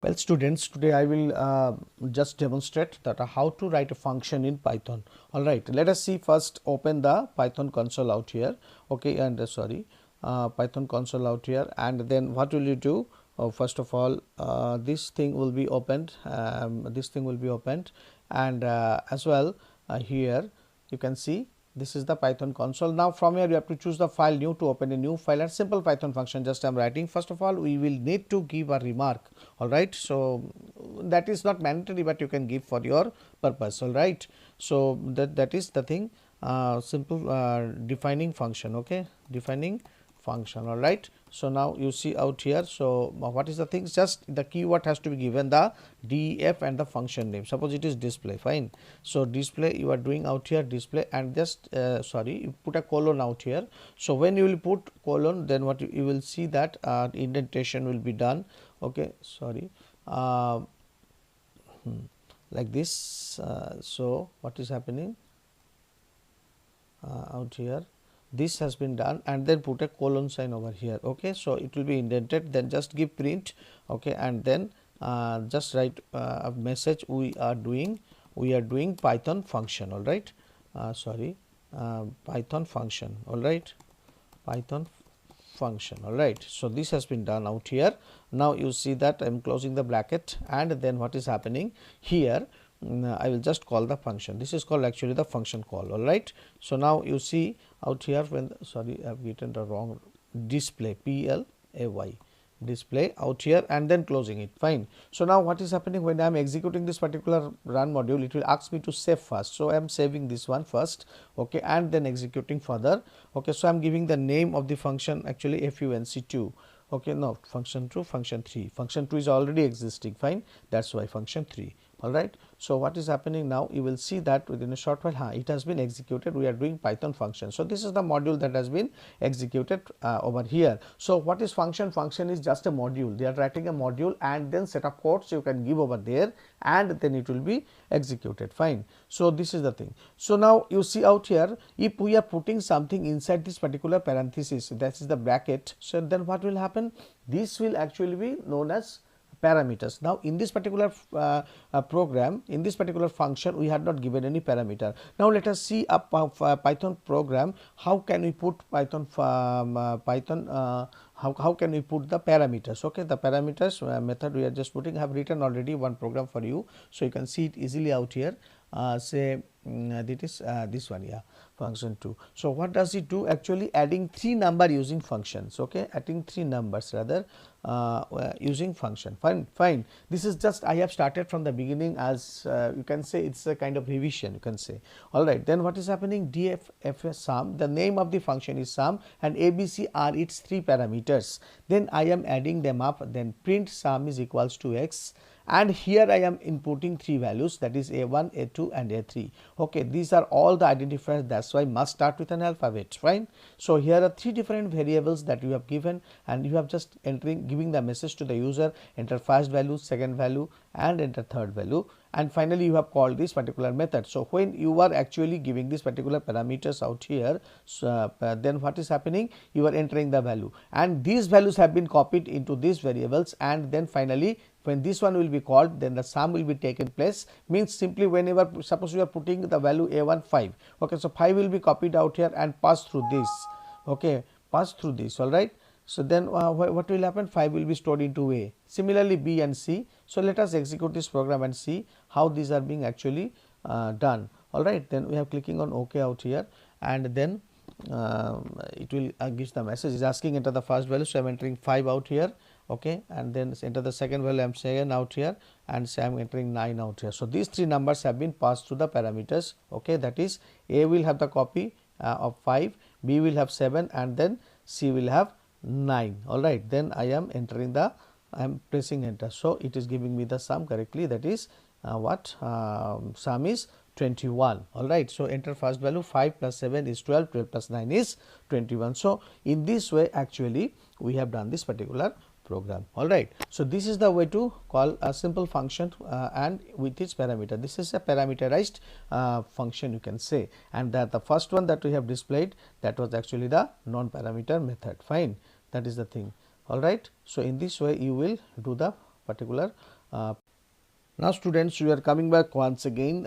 Well, students, today I will just demonstrate that how to write a function in Python. All right, let us see. First, open the Python console out here. Okay, and Python console out here, and then what will you do? First of all, this thing will be opened. This thing will be opened, and as well here you can see this is the Python console. Now from here you have to choose the file new to open a new file, and simple Python function just I am writing. First of all, we will need to give a remark. All right, so that is not mandatory, but you can give for your purpose. All right, so that is the thing. Simple defining function. Okay, defining function. All right, so now you see out here. So what is the thing? Just the keyword has to be given the def and the function name. Suppose it is display. Fine, so display you are doing out here display, and just sorry, you put a colon out here. So when you will put colon, then what you will see that indentation will be done. Okay, sorry, like this. So what is happening out here? This has been done, and then put a colon sign over here. Okay, so it will be indented, then just give print. Okay, and then just write a message. We are doing Python function. All right, sorry, Python function. All right, Python function. All right, so this has been done out here. Now you see that I am closing the bracket, and then what is happening here? I will just call the function. This is called actually the function call. All right, so now you see out here, when sorry, I have written the wrong display, PLAY display out here, and then closing it. Fine. So now what is happening when I am executing this particular run module? It will ask me to save first. So I am saving this one first. Okay, and then executing further. Okay, so I am giving the name of the function actually func2. Okay, no, function 2, function 3. Function 2 is already existing. Fine, that's why function 3. All right, so what is happening now? You will see that within a short while it has been executed. We are doing Python function. So this is the module that has been executed over here. So what is function? Function is just a module. They are writing a module, and then set of codes you can give over there, and then it will be executed. Fine, so this is the thing. So now you see out here, if we are putting something inside this particular parenthesis, that is the bracket, so then what will happen? This will actually be known as parameters. Now in this particular program, in this particular function, we had not given any parameter. Now let us see a Python program. How can we put Python how can we put the parameters? Okay, the parameters method we are just putting. I have written already one program for you, so you can see it easily out here. Say that is this one, yeah, function 2. So what does it do? Actually adding 3 number using functions. Okay, adding 3 numbers rather using function. Fine, this is just I have started from the beginning, as you can say it's a kind of revision, you can say. All right, then what is happening? df sum, the name of the function is sum, and abc are its 3 parameters. Then I am adding them up, then print sum is equals to x, and here I am inputting 3 values, that is a1, a2 and a3. Okay, these are all the identifiers, that's why must start with an alphabet. Fine, so here are 3 different variables that you have given, and you have just giving the message to the user, enter first value, second value and enter third value, and finally you have called this particular method. So when you are actually giving this particular parameters out here, so then what is happening? You are entering the value, and these values have been copied into these variables, and then finally when this one will be called, then the sum will be taken place. Means simply whenever, suppose you are putting the value a1 5. Okay, so 5 will be copied out here and pass through this. Okay, pass through this. All right, so then what will happen? 5 will be stored into a. Similarly b and c. So let us execute this program and see how these are being actually done. All right, then we have clicking on OK out here, and then it will gives the message, is asking enter the first value. So I am entering 5 out here. Okay, and then enter the second value, I am saying out here, and say I am entering 9 out here. So these 3 numbers have been passed through the parameters. Okay, that is a will have the copy of 5, b will have 7, and then c will have 9. All right, then I am entering the, I am pressing enter. So it is giving me the sum correctly, that is sum is 21. All right, so enter first value, 5 plus 7 is 12, 12 plus 9 is 21. So in this way actually we have done this particular program. All right, so this is the way to call a simple function and with its parameter. This is a parameterized function, you can say, and that the first one that we have displayed, that was actually the non-parameter method. Fine, that is the thing. All right, so in this way you will do the particular now students, we are coming back once again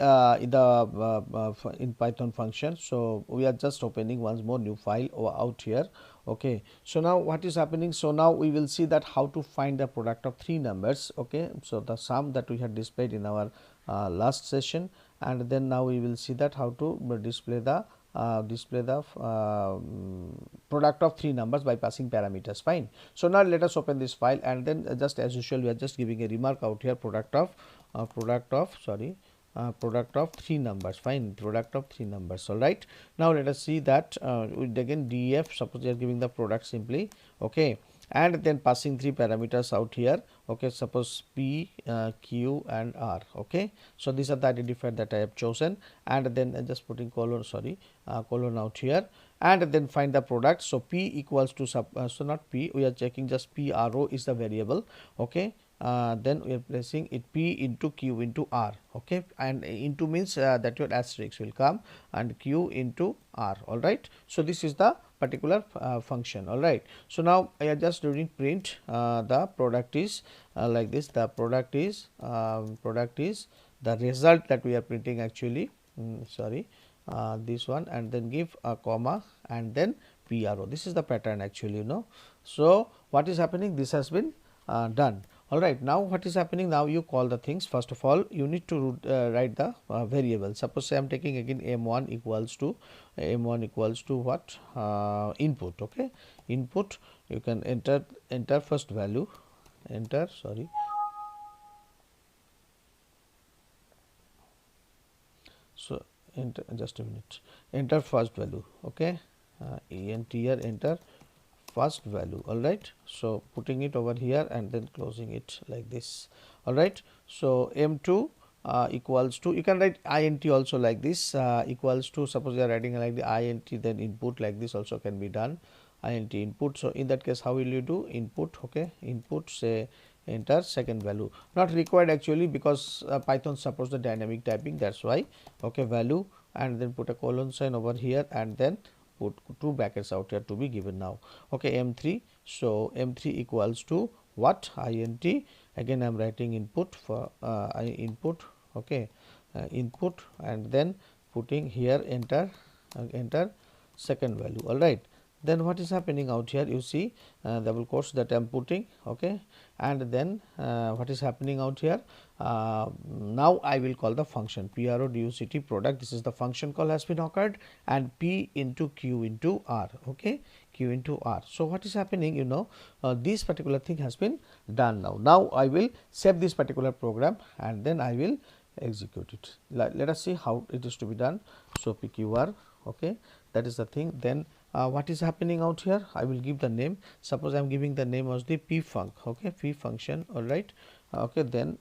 in Python function. So we are just opening once more new file out here. Okay, so now what is happening? So now we will see that how to find the product of three numbers. Okay, so the sum that we had displayed in our last session, and then now we will see that how to display the product of three numbers by passing parameters. Fine. So now let us open this file, and then just as usual we are just giving a remark out here, product of three numbers. Fine, product of three numbers. All right, now let us see that with again def, suppose we are giving the product simply. Okay, and then passing three parameters out here. Okay, suppose p, q and r. Okay, so these are the identifier that I have chosen, and then just putting colon colon out here, and then find the product. So p equals to so not p, we are checking just p ro is the variable. Okay, then we are placing it p into q into r. Okay, and into means that your asterisk will come, and q into r. All right, so this is the particular function. All right, so now I am just doing print the product is like this. The product is the result that we are printing actually. This one, and then give a comma and then pro. This is the pattern actually, you know. So what is happening? This has been done. All right, now what is happening? Now you call the things. First of all, you need to write the variable. Suppose I am taking again m1 equals to what? Input. Okay, input. You can enter first value. So enter, just a minute, enter first value. Okay, enter first value. All right, so putting it over here and then closing it like this. All right, so m2 equals to, you can write int also like this, equals to, suppose you are writing like the int, then input like this also can be done, int input. So in that case, how will you do? Input. Okay, input, say enter second value, not required actually, because Python supports the dynamic typing, that's why. Okay, value, and then put a colon sign over here, and then put two brackets out here to be given now. Okay, m3, so m3 equals to what? Int, again I am writing input for input. Okay, input, and then putting here enter second value. All right, then what is happening out here? You see double quotes that I am putting. Okay, and then what is happening out here? Now I will call the function product product. This is the function call has been occurred, and p into q into r. Okay, q into r. So what is happening? You know, this particular thing has been done now. Now I will save this particular program, and then I will execute it. Let us see how it is to be done. So pqr. Okay, that is the thing. Then what is happening out here? I will give the name. Suppose I am giving the name as the pfunc. Okay, p function. All right. Okay, then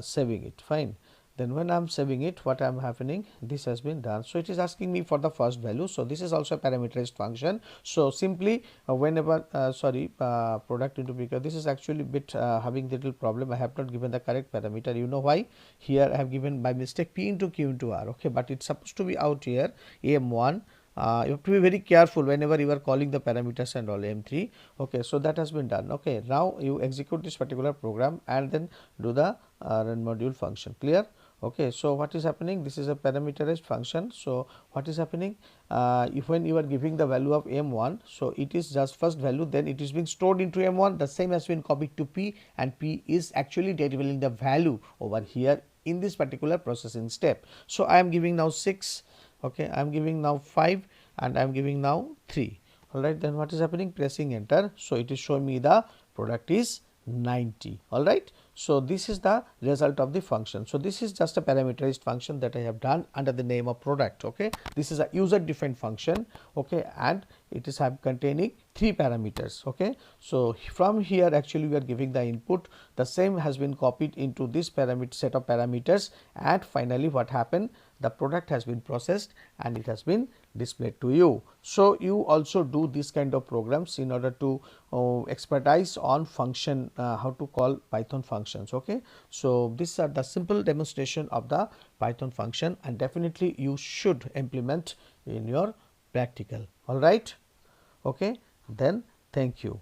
saving it. Fine. Then when I am saving it, what I am happening? This has been done. So it is asking me for the first value. So this is also a parameterized function. So simply whenever product into pq, this is actually bit having little problem. I have not given the correct parameter. You know why? Here I have given by mistake p into q into r. Okay, but it's supposed to be out here m1. You have to be very careful whenever you are calling the parameters and all m3. Okay, so that has been done. Okay, now you execute this particular program and then do the run module function. Clear? Okay, so what is happening? This is a parameterized function. So what is happening? If when you are giving the value of m1, so it is just first value, then it is being stored into m1. The same has been copied to p, and p is actually delivering the value over here in this particular processing step. So I am giving now 6. Okay, I am giving now 5, and I am giving now 3. All right, then what is happening? Pressing enter. So it is showing me the product is 90. All right. So this is the result of the function. So this is just a parameterized function that I have done under the name of product. Okay, this is a user defined function. Okay, and it is containing 3 parameters. Okay, so from here actually we are giving the input. The same has been copied into this set of parameters, and finally what happened? The product has been processed and it has been displayed to you. So you also do this kind of programs in order to expertise on function, how to call Python functions. Okay, so these are the simple demonstration of the Python function, and definitely you should implement in your practical. All right. Okay, then thank you.